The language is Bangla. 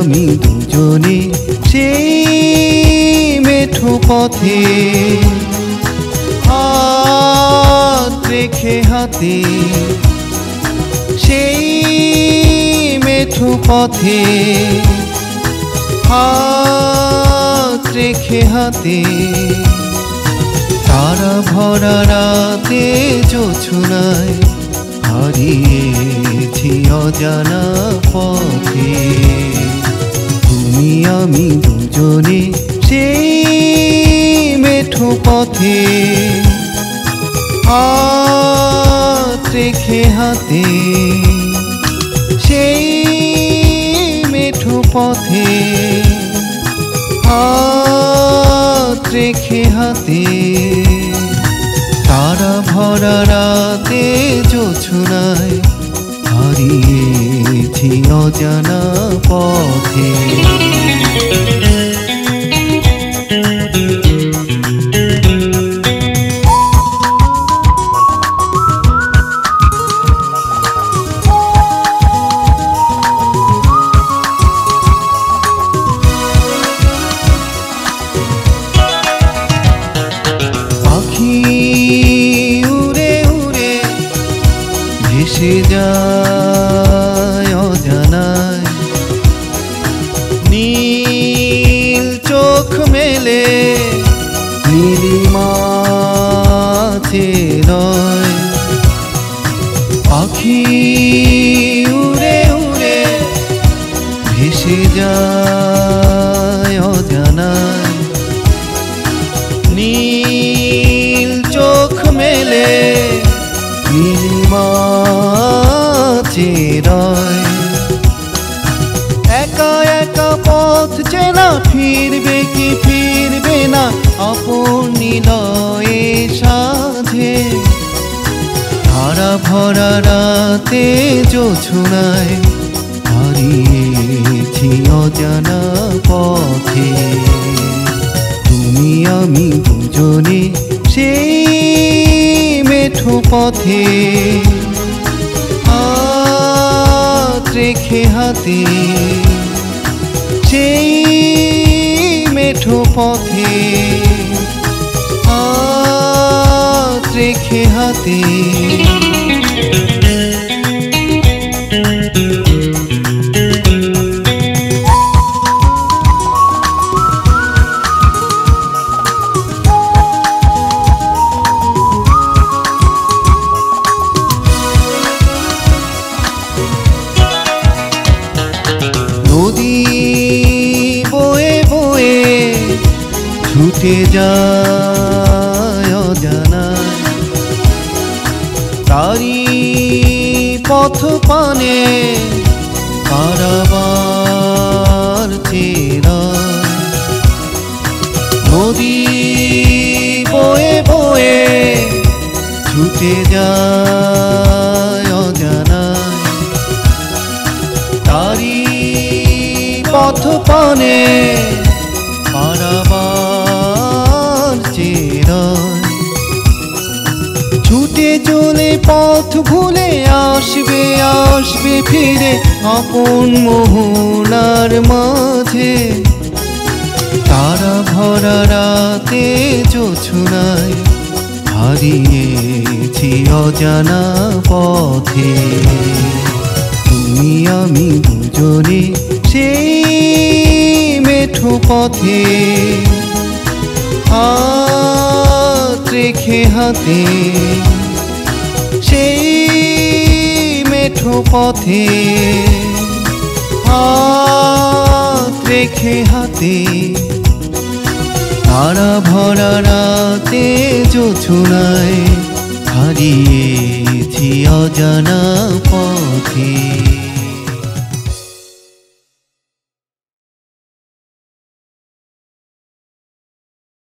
আমি দুজনে সেই মেঠো পথে, হাত রেখে হাতে, সেই মেঠো পথে হাত রেখে হাতে। তারা ভরা রাতে জোছনায় হারিয়েছি অজানা পথে। তুমি আমি দুজনে সেই মেঠো পথে, হাত রেখে হাতে, সেই মেঠো পথে হাত রেখে হাতে। তারা ভরা রাতে জোছনায় হারিয়েছি অজানা পথে। উড়ে উড়ে ভেসে যায় অজানায়, নীল চোখ মেলে নীলিমাছে রয়। পাখি উড়ে উড়ে ভেসে যায় অজানায়, নীল চোখ মেলে নীলিমাছে রয়। একা একা পথ চেনা, ফিরবে কি ফিরবে না আপন নিলয়ে সাধে। তারা ভরা রাতে জোছনায় হারিয়েছি অজানা পথে। তুমি আমি দুজনে সেই মেঠো পথে, হাত রেখে হাতে, সেই মেঠো পথে হাত রেখে হাতে। নদী বয়ে বয়ে ছুটে যায় অজানায়, তারি পথ পানে পারাবার চেরায়। নদী বয়ে বয়ে ছুটে যায় অজানায়, তারি পথ পানে পারাবার চেরায়। ছুটে চলে পথ ভুলে আসবে আসবে ফিরে আপন মোহনার মাঝে। তারা ভরা রাতে জোছনায় হারিয়েছি অজানা পথে। তুমি আমি দুজনে সেই মেঠো পথে, হাত রেখে হাতে, সেই মেঠো পথে হাত রেখে হাতে। তারা ভরা রাতে জোছনায় হারিয়েছি অজানা পথে।